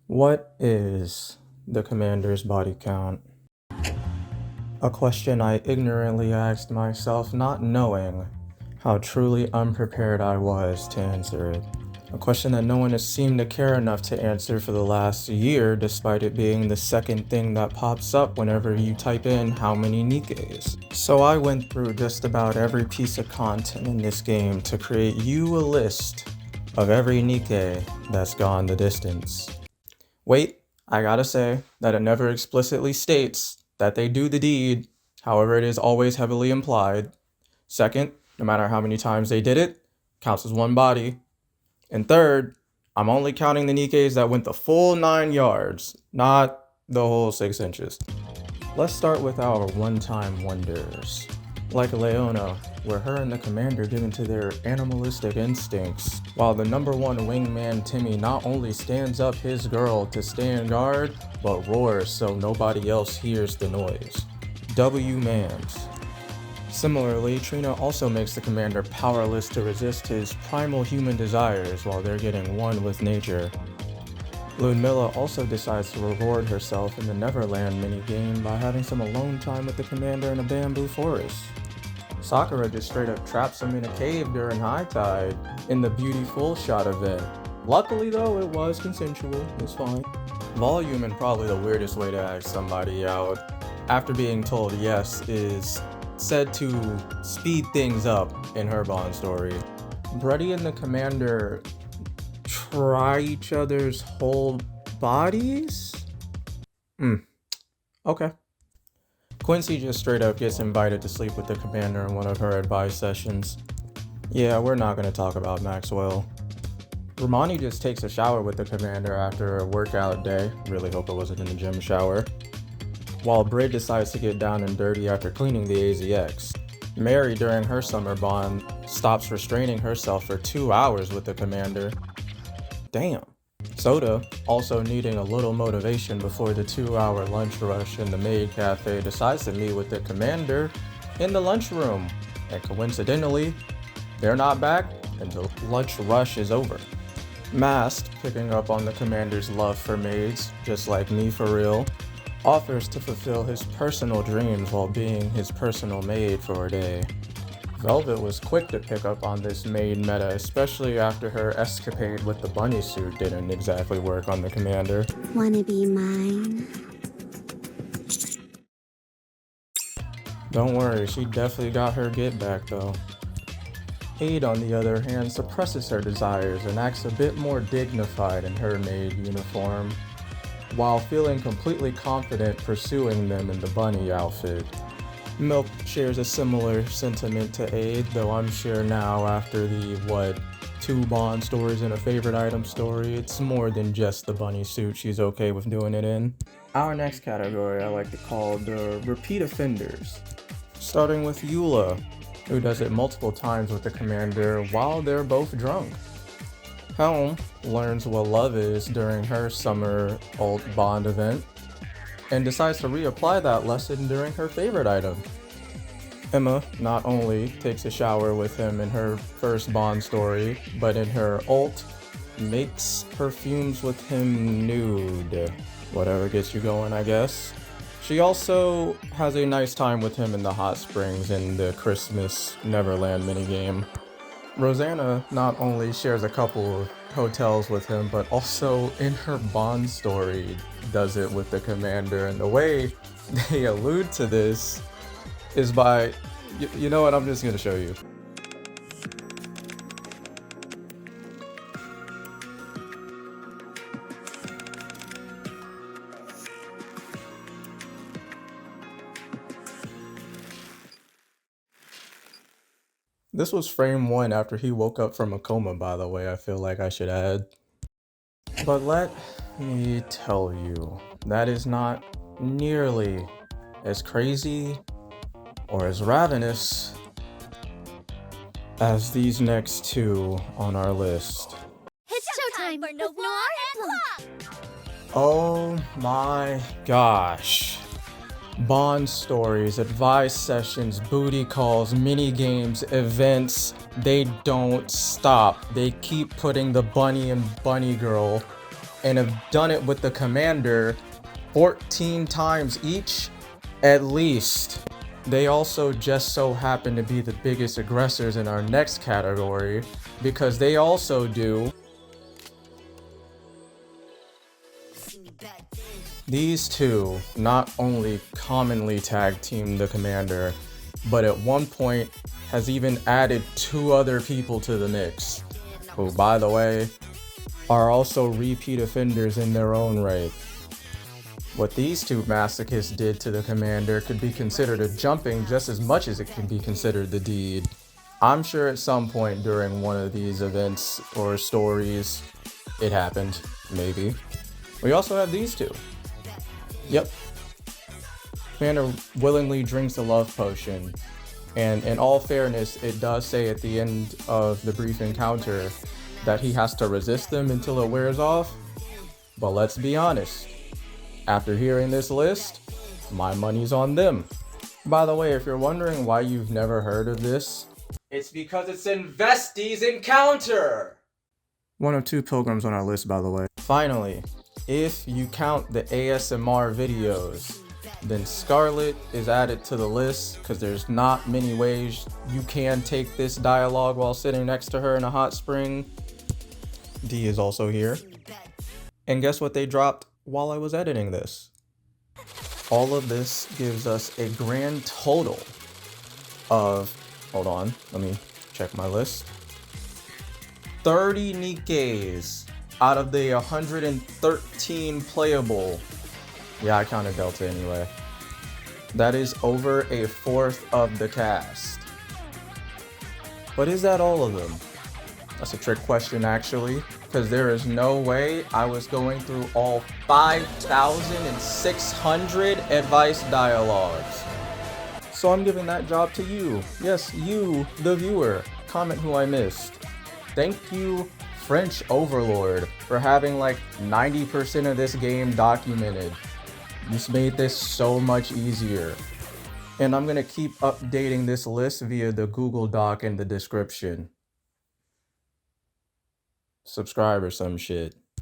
What is the commander's body count? A question I ignorantly asked myself, not knowing how truly unprepared I was to answer it. A question that no one has seemed to care enough to answer for the last year, despite it being the second thing that pops up whenever you type in how many Nikkes. So I went through just about every piece of content in this game to create you a list of every Nikke that's gone the distance. Wait, I gotta say that it never explicitly states that they do the deed, however it is always heavily implied. Second, no matter how many times they did it, counts as one body. And third, I'm only counting the Nikkes that went the full 9 yards, not the whole 6 inches. Let's start with our one-time wonders. Like Leona, where her and the commander get into their animalistic instincts, while the number one wingman Timmy not only stands up his girl to stand guard, but roars so nobody else hears the noise. W-mans. Similarly, Trina also makes the commander powerless to resist his primal human desires while they're getting one with nature. Ludmilla also decides to reward herself in the Neverland minigame by having some alone time with the commander in a bamboo forest. Sakura just straight up traps him in a cave during high tide in the beauty full shot event. Luckily though, it was consensual, it's fine. Volume, and probably the weirdest way to ask somebody out after being told yes, is said to speed things up in her Bond story. Brady and the commander try each other's whole bodies? Okay. Quincy just straight up gets invited to sleep with the commander in one of her advice sessions. Yeah, we're not going to talk about Maxwell. Romani just takes a shower with the commander after a workout day. Really hope it wasn't in the gym shower. While Brid decides to get down and dirty after cleaning the AZX. Mary, during her summer bond, stops restraining herself for 2 hours with the commander. Damn. Soda, also needing a little motivation before the 2-hour lunch rush in the maid cafe, decides to meet with the commander in the lunchroom. And coincidentally, they're not back until lunch rush is over. Mast, picking up on the commander's love for maids, just like me for real, offers to fulfill his personal dreams while being his personal maid for a day. Velvet was quick to pick up on this maid meta, especially after her escapade with the bunny suit didn't exactly work on the commander. Wanna be mine? Don't worry, she definitely got her get back though. Aid, on the other hand, suppresses her desires and acts a bit more dignified in her maid uniform, while feeling completely confident pursuing them in the bunny outfit. Milk shares a similar sentiment to Aid, though I'm sure now after the, 2 Bond stories and a favorite item story, it's more than just the bunny suit she's okay with doing it in. Our next category I like to call the repeat offenders, starting with Eula, who does it multiple times with the commander while they're both drunk. Helm learns what love is during her summer alt Bond event, and decides to reapply that lesson during her favorite item. Emma not only takes a shower with him in her first Bond story, but in her ult, makes perfumes with him nude. Whatever gets you going, I guess. She also has a nice time with him in the hot springs in the Christmas Neverland minigame. Rosanna not only shares a couple of hotels with him, but also in her Bond story does it with the commander, and the way they allude to this is by, you know what, I'm just gonna show you. This was frame 1 after he woke up from a coma, by the way, I feel like I should add. But let me tell you, that is not nearly as crazy or as ravenous as these next 2 on our list. It's showtime for Noir and Plum! Oh my gosh. Bond stories, advice sessions, booty calls, mini games, events, they don't stop. They keep putting the bunny and bunny girl and have done it with the Commander 14 times each, at least. They also just so happen to be the biggest aggressors in our next category because they also do these two. Not only commonly tag team the Commander, but at one point has even added 2 other people to the mix, who, by the way, are also repeat offenders in their own right. What these 2 masochists did to the Commander could be considered a jumping just as much as it can be considered the deed. I'm sure at some point during one of these events or stories, it happened, maybe. We also have these 2. Yep. Commander willingly drinks a love potion, and in all fairness, it does say at the end of the brief encounter that he has to resist them until it wears off, but let's be honest. After hearing this list, my money's on them. By the way, if you're wondering why you've never heard of this, it's because it's in Vesti's encounter! One of 2 pilgrims on our list, by the way. Finally, if you count the ASMR videos, then Scarlet is added to the list because there's not many ways you can take this dialogue while sitting next to her in a hot spring. D is also here. And guess what they dropped while I was editing this? All of this gives us a grand total of, hold on, let me check my list. 30 Nikkes out of the 113 playable. Yeah, I counted Delta anyway. That is over a 1/4 of the cast. But is that all of them? That's a trick question, actually, because there is no way I was going through all 5,600 advice dialogues. So I'm giving that job to you. Yes, you, the viewer. Comment who I missed. Thank you, French Overlord, for having like 90% of this game documented. This made this so much easier. And I'm gonna keep updating this list via the Google Doc in the description. Subscribe or some shit.